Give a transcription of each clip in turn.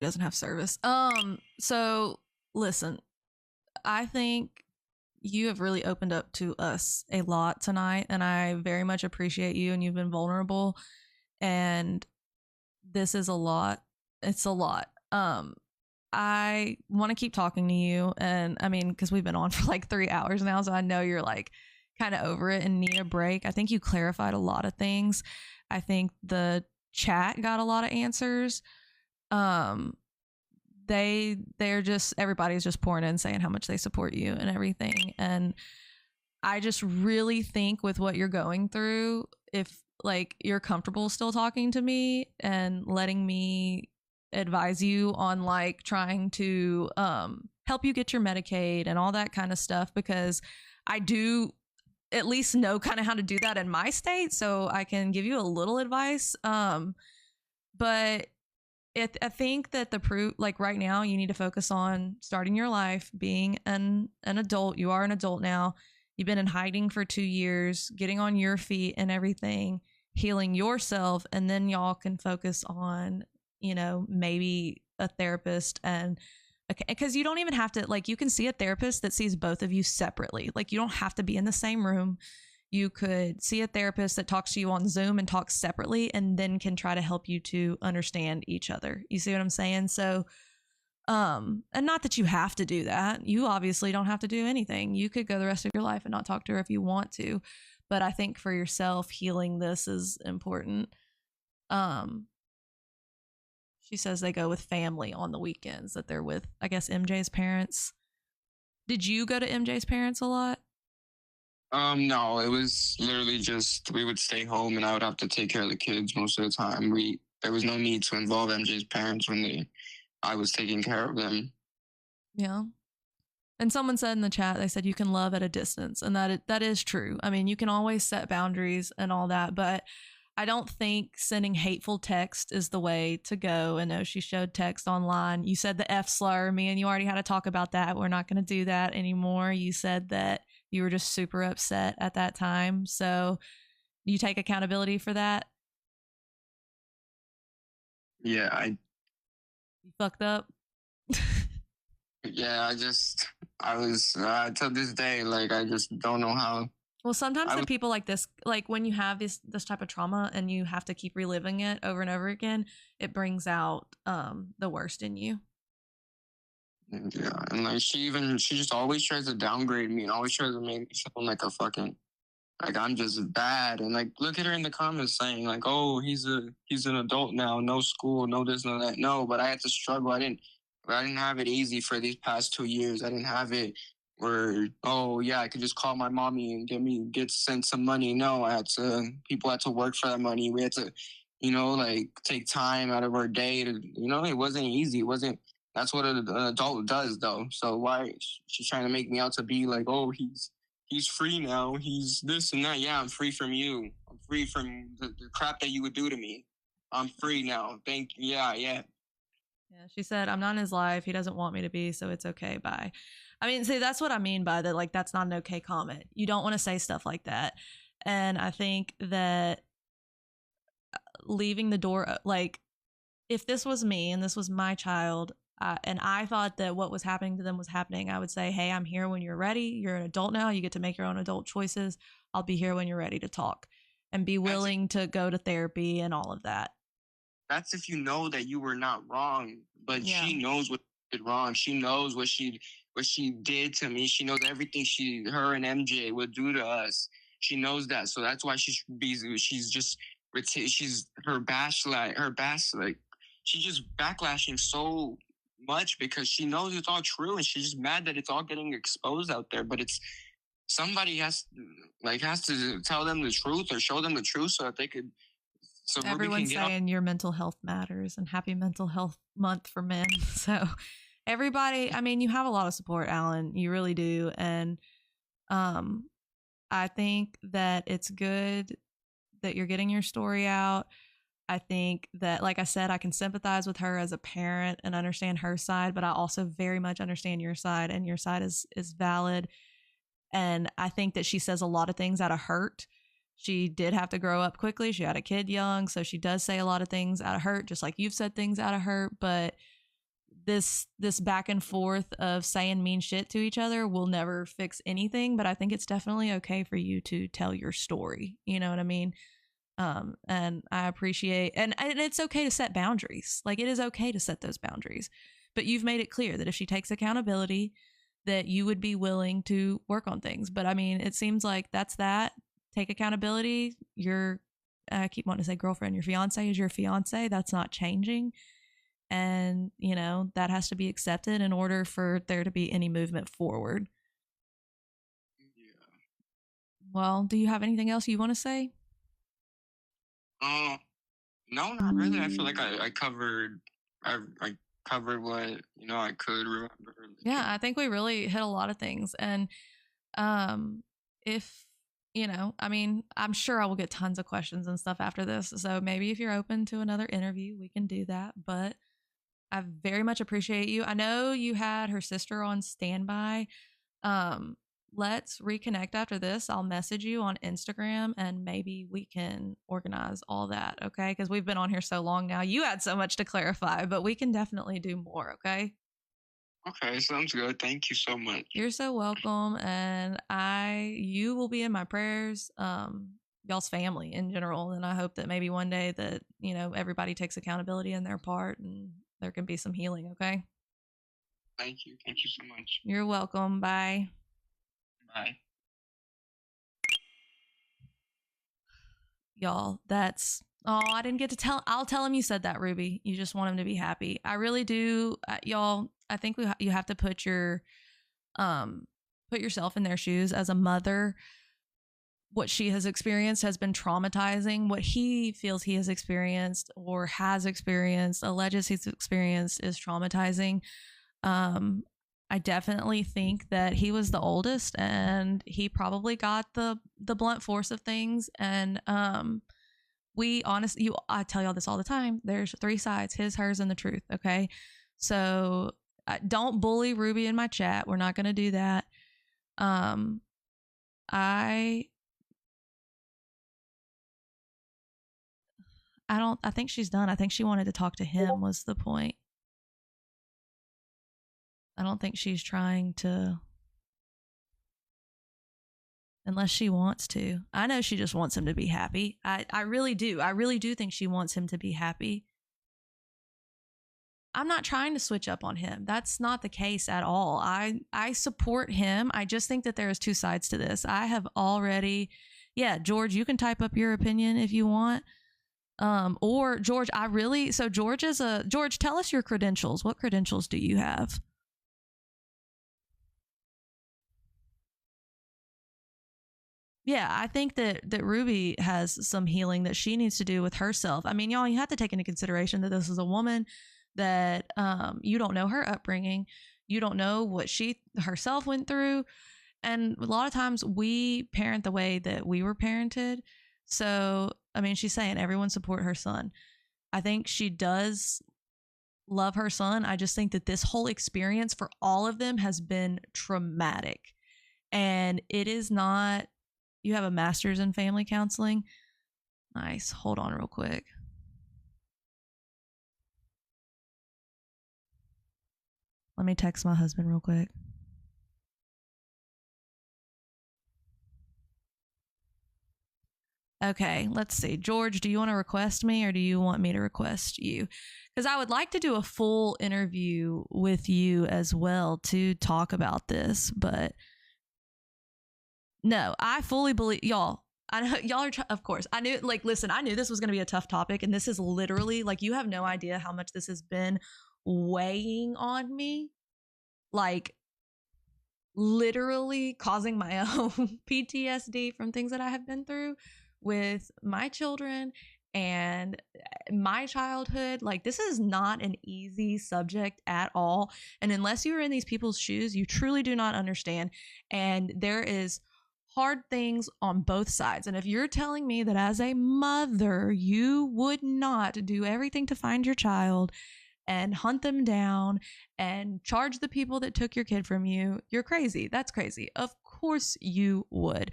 doesn't have service. So listen, I think you have really opened up to us a lot tonight, and I very much appreciate you, and you've been vulnerable, and this is a lot. It's a lot. I want to keep talking to you, and I mean, because we've been on for like 3 hours now, so I know you're like kind of over it and need a break. I think you clarified a lot of things. I think the chat got a lot of answers. They're just, everybody's just pouring in saying how much they support you and everything, and I just really think with what you're going through, if like you're comfortable still talking to me and letting me advise you on like trying to help you get your Medicaid and all that kind of stuff, because I do at least know kind of how to do that in my state, so I can give you a little advice. But I think that the proof, like right now, you need to focus on starting your life, being an adult. You are an adult now. You've been in hiding for 2 years, getting on your feet and everything, healing yourself, and then y'all can focus on, you know, maybe a therapist. And because you don't even have to, like, you can see a therapist that sees both of you separately. Like, you don't have to be in the same room. You could see a therapist that talks to you on Zoom and talks separately, and then can try to help you to understand each other. You see what I'm saying? So, and not that you have to do that. You obviously don't have to do anything. You could go the rest of your life and not talk to her if you want to. But I think for yourself, healing this is important. She says they go with family on the weekends, that they're with, I guess, MJ's parents. Did you go to MJ's parents a lot? No, it was literally just we would stay home and I would have to take care of the kids most of the time. There was no need to involve MJ's parents when I was taking care of them. Yeah. And someone said in the chat, they said you can love at a distance, and that is true. I mean, you can always set boundaries and all that, but I don't think sending hateful text is the way to go. I know she showed text online. You said the F slur. Me and you already had to talk about that. We're not going to do that anymore. You said that you were just super upset at that time. So you take accountability for that? Yeah, You fucked up? Yeah, I was, till this day, like, I just don't know how. Well, sometimes the people like this, like when you have this type of trauma and you have to keep reliving it over and over again, it brings out the worst in you. Yeah, and like she just always tries to downgrade me and always tries to make me sound like a fucking, like I'm just bad. And like, look at her in the comments saying like, oh, he's an adult now, no school, no this, no that. No, but I had to struggle. I didn't have it easy for these past 2 years. I didn't have it where, oh yeah, I could just call my mommy and get sent some money. No, people had to work for that money. We had to, like take time out of our day to, it wasn't easy. It wasn't, that's what an adult does though. So why she's trying to make me out to be like, oh, he's free now. He's this and that. Yeah, I'm free from you. I'm free from the crap that you would do to me. I'm free now. Thank you. Yeah. Yeah, she said, I'm not in his life. He doesn't want me to be, so it's okay. Bye. I mean, see, that's what I mean by that. Like, that's not an okay comment. You don't want to say stuff like that. And I think that leaving the door, like, if this was me and this was my child, and I thought that what was happening to them was happening, I would say, hey, I'm here when you're ready. You're an adult now. You get to make your own adult choices. I'll be here when you're ready to talk, and be willing to go to therapy and all of that. That's if you know that you were not wrong, but yeah. She knows what she did wrong. She knows what she did to me. She knows everything her and MJ would do to us. She knows that. So that's why she's just backlashing so much, because she knows it's all true, and she's just mad that it's all getting exposed out there. But it's, somebody has to tell them the truth or show them the truth so that they could. So everyone's saying your mental health matters, and happy Mental Health Month for men. So everybody, I mean, you have a lot of support, Alan. You really do. And I think that it's good that you're getting your story out. I think that, like I said, I can sympathize with her as a parent and understand her side, but I also very much understand your side, and your side is valid. And I think that she says a lot of things out of hurt. She did have to grow up quickly. She had a kid young, so she does say a lot of things out of hurt, just like you've said things out of hurt. But this back and forth of saying mean shit to each other will never fix anything, but I think it's definitely okay for you to tell your story. You know what I mean? And I appreciate, and it's okay to set boundaries. Like, it is okay to set those boundaries, but you've made it clear that if she takes accountability, that you would be willing to work on things. But I mean, it seems like that's that. Take accountability. I keep wanting to say girlfriend, your fiance is your fiance. That's not changing. And, you know, that has to be accepted in order for there to be any movement forward. Yeah. Well, do you have anything else you want to say? No, not really. I feel like I covered I covered what I could remember. Yeah, I think we really hit a lot of things. And if I mean, I'm sure I will get tons of questions and stuff after this. So maybe if you're open to another interview, we can do that. But I very much appreciate you. I know you had her sister on standby. Let's reconnect after this. I'll message you on Instagram and maybe we can organize all that, okay? Because we've been on here so long now. You had so much to clarify, but we can definitely do more, okay? Okay, sounds good. Thank you so much. You're so welcome. And you will be in my prayers, y'all's family in general. And I hope that maybe one day that, everybody takes accountability in their part and there can be some healing, okay? Thank you. Thank you so much. You're welcome. Bye. Bye. Y'all, I didn't get to I'll tell him you said that, Ruby. You just want him to be happy. I really do. Y'all, I think you have to put yourself in their shoes as a mother. What she has experienced has been traumatizing. What he feels he has experienced or has experienced, alleges he's experienced, is traumatizing. I definitely think that he was the oldest and he probably got the blunt force of things. And I tell y'all this all the time. There's 3 sides: his, hers, and the truth. Okay. So don't bully Ruby in my chat. We're not going to do that. I think she's done. I think she wanted to talk to him was the point. I don't think she's trying to, unless she wants to. I know she just wants him to be happy. I really do. I really do think she wants him to be happy. I'm not trying to switch up on him. That's not the case at all. I support him. I just think that there is 2 sides to this. I have already, George, you can type up your opinion if you want. Or George, George, tell us your credentials. What credentials do you have? Yeah, I think that Ruby has some healing that she needs to do with herself. I mean, y'all, you have to take into consideration that this is a woman that you don't know her upbringing. You don't know what she herself went through. And a lot of times we parent the way that we were parented. So, I mean, she's saying everyone support her son. I think she does love her son. I just think that this whole experience for all of them has been traumatic. And it is not, you have a master's in family counseling. Nice. Hold on real quick. Let me text my husband real quick. Okay, let's see. George, do you want to request me or do you want me to request you? Because I would like to do a full interview with you as well to talk about this. But no, I fully believe y'all. I know y'all are, of course. I knew, listen, I knew this was going to be a tough topic. And this is literally, you have no idea how much this has been weighing on me. Literally causing my own PTSD from things that I have been through with my children and my childhood. This is not an easy subject at all. And unless you are in these people's shoes, you truly do not understand. And there is hard things on both sides. And if you're telling me that as a mother, you would not do everything to find your child and hunt them down and charge the people that took your kid from you, you're crazy. That's crazy. Of course you would.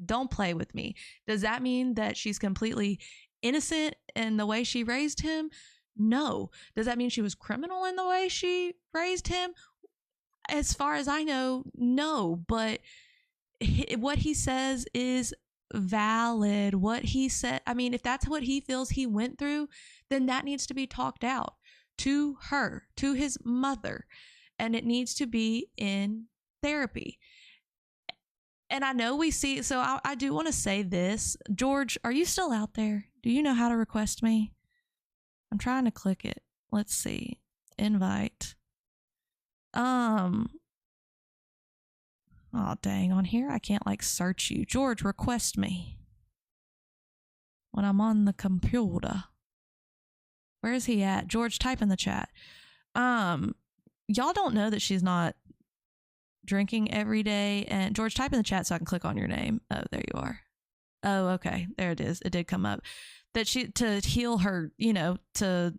Don't play with me. Does that mean that she's completely innocent in the way she raised him? No. Does that mean she was criminal in the way she raised him? As far as I know, no. But what he says is valid. What he said, I mean, if that's what he feels he went through, then that needs to be talked out to her, to his mother, and it needs to be in therapy. And I know we see, so I do want to say this. George, are you still out there? Do you know how to request me? I'm trying to click it. Let's see. Invite. Oh dang, on here I can't like search you. George, request me. When I'm on the computer. Where is he at? George, type in the chat. Y'all don't know that she's not drinking every day. And George, type in the chat so I can click on your name. Oh, there you are. Oh, okay. There it is. It did come up. That she, to heal her, you know, to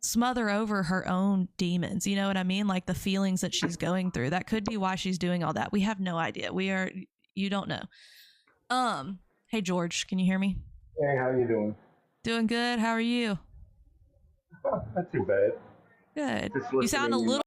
smother over her own demons. You know what I mean? Like the feelings that she's going through. That could be why she's doing all that. We have no idea. You don't know. Hey George, can you hear me? Hey, how you doing? Doing good. How are you? Not too bad. Good. Just You sound a listening, little